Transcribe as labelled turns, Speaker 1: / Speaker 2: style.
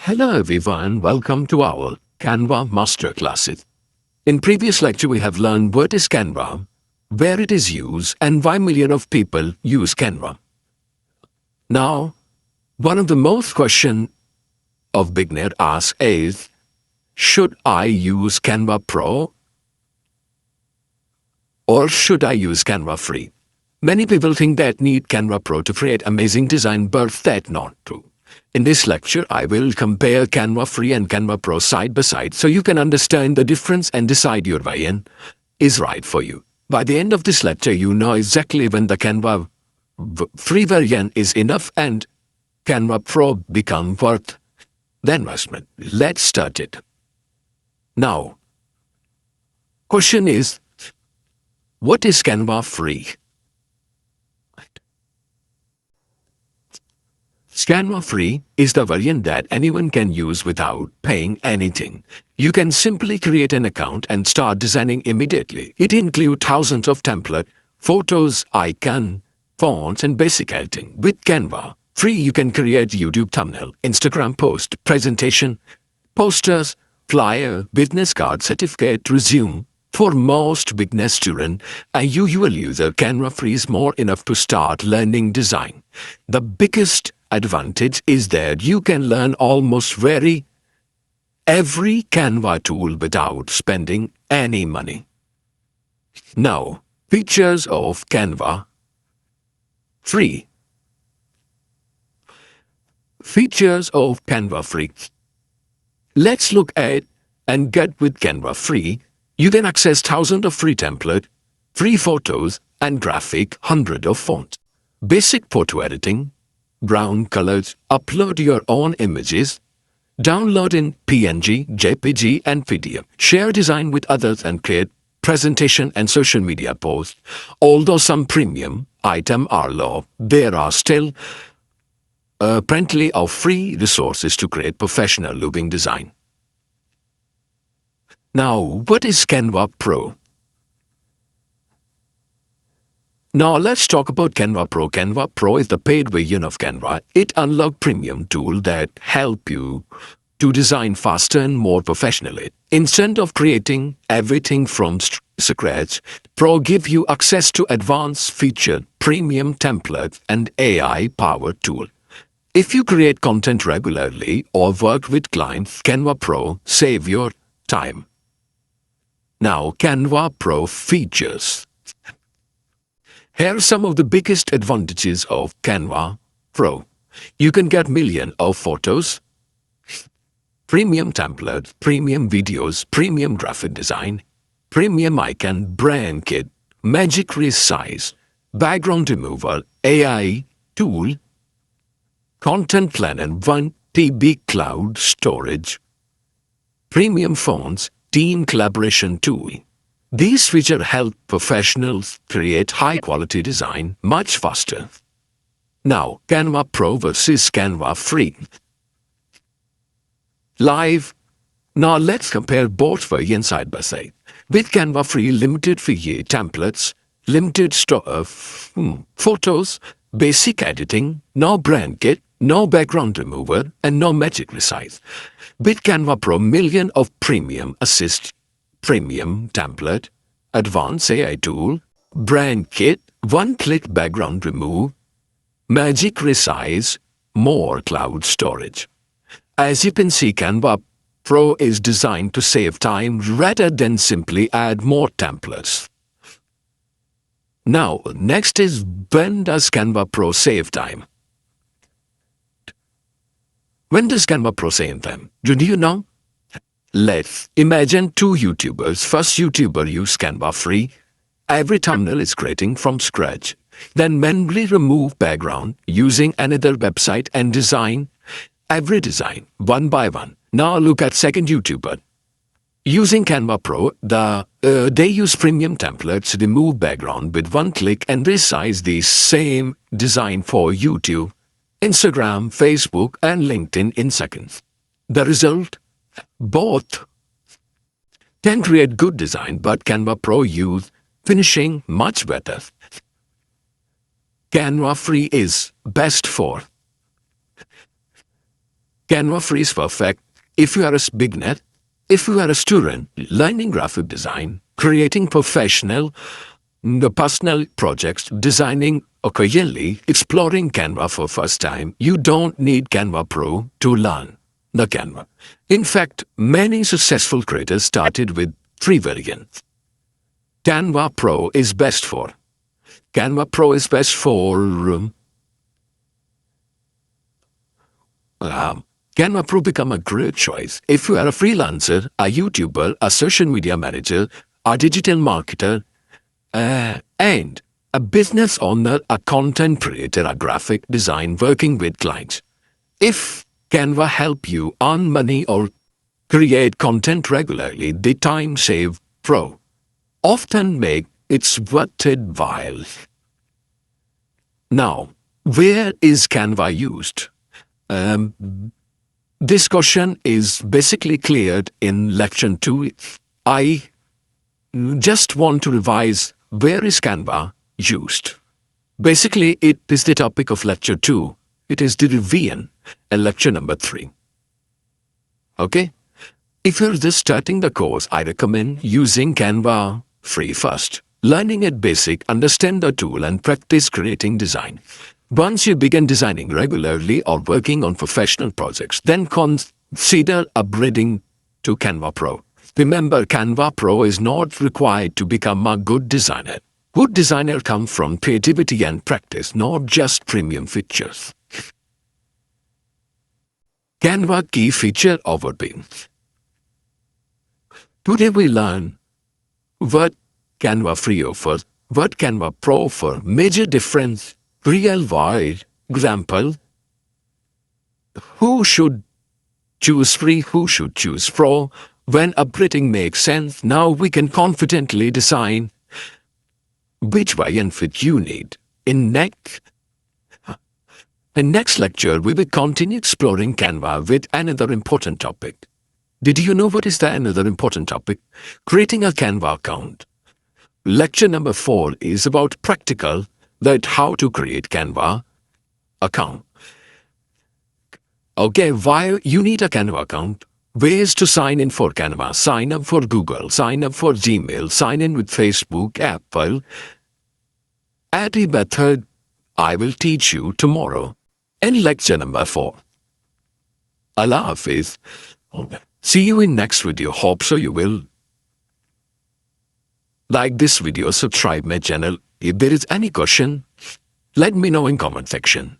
Speaker 1: Hello everyone, welcome to our Canva Masterclass. In previous lecture we have learned what is Canva, where it is used and why millions of people use Canva. Now, one of the most question of beginner ask is, should I use Canva Pro or should I use Canva Free? Many people think that need Canva Pro to create amazing design, but that's not true. In this lecture, I will compare Canva Free and Canva Pro side by side so you can understand the difference and decide your version is right for you. By the end of this lecture, you know exactly when the Canva Free version is enough and Canva Pro become worth the investment. Let's start it. Now, question is, what is Canva Free? Canva Free is the version that anyone can use without paying anything. You can simply create an account and start designing immediately. It includes thousands of templates, photos, icons, fonts, and basic editing. With Canva Free, you can create YouTube thumbnail, Instagram post, presentation, posters, flyer, business card, certificate, resume. For most beginner student, a usual user, Canva Free is more enough to start learning design. The biggest advantage is that you can learn almost every Canva tool without spending any money. Now, features of Canva Free. Features of Canva Free. Let's look at and get with Canva Free. You can access thousands of free templates, free photos and graphic, hundreds of fonts. Basic photo editing, ground colors, upload your own images, download in PNG, JPG and PDF, share design with others and create presentation and social media posts. Although some premium items are low, there are still plenty of free resources to create professional looking design. Now, what is Canva Pro? Now let's talk about Canva Pro. Canva Pro is the paid version of Canva. It unlocks premium tools that help you to design faster and more professionally. Instead of creating everything from scratch, Pro gives you access to advanced features, premium templates, and AI-powered tools. If you create content regularly or work with clients, Canva Pro saves your time. Now, Canva Pro features. Here are some of the biggest advantages of Canva Pro. You can get millions of photos, premium templates, premium videos, premium graphic design, premium icon, brand kit, magic resize, background removal, AI tool, content planner, 1 TB cloud storage, premium fonts, team collaboration tool. These features help professionals create high-quality design much faster. Now, Canva Pro versus Canva Free. Live. Now let's compare both versions side by side. With Canva Free, limited figure templates, limited photos, basic editing, no brand kit, no background remover, and no magic resize. With Canva Pro, millions of premium assist, premium template, advanced AI tool, brand kit, one-click background remove, magic resize, more cloud storage. As you can see, Canva Pro is designed to save time rather than simply add more templates. Now, next is, when does Canva Pro save time? When does Canva Pro save time? Do you know? Let's imagine two YouTubers. First YouTuber use Canva Free. Every thumbnail is creating from scratch. Then manually remove background using another website and design every design one by one. Now look at second YouTuber. Using Canva Pro, they use premium templates, remove background with one click and resize the same design for YouTube, Instagram, Facebook, and LinkedIn in seconds. The result? Both can create good design, but Canva Pro use finishing much better. Canva Free is best for Canva Free is perfect if you are a beginner, if you are a student learning graphic design, creating the personal projects, designing occasionally, exploring Canva for first time. You don't need Canva Pro to learn the Canva. In fact, many successful creators started with free versions. Canva Pro is best for. Canva Pro is best for Canva Pro become a great choice if you are a freelancer, a YouTuber, a social media manager, a digital marketer, and a business owner, a content creator, a graphic design working with clients. If Canva help you earn money or create content regularly, the time save Pro often make it's worth it while. Now, where is Canva used? This question is basically cleared in Lecture 2. I just want to revise where is Canva used. Basically, it is the topic of Lecture 2. It is the revision and lecture number 3. Okay? If you're just starting the course, I recommend using Canva Free first. Learning it basic, understand the tool and practice creating design. Once you begin designing regularly or working on professional projects, then consider upgrading to Canva Pro. Remember, Canva Pro is not required to become a good designer. Good designer come from creativity and practice, not just premium features. Canva key feature overview. Today we learn what Canva Free offers, what Canva Pro offers, major difference, real-world example, who should choose free, who should choose pro, when upgrading makes sense. Now we can confidently decide which variant fit you need. In next lecture, we will continue exploring Canva with another important topic. Did you know what is the another important topic? Creating a Canva account. Lecture number 4 is about practical, that how to create Canva account. Okay, why you need a Canva account? Ways to sign in for Canva, sign up for Google, sign up for Gmail, sign in with Facebook, Apple. Every method I will teach you tomorrow in lecture number 4. Allah Hafiz. See you in next video. Hope so you will like this video, subscribe my channel. If there is any question, let me know in comment section.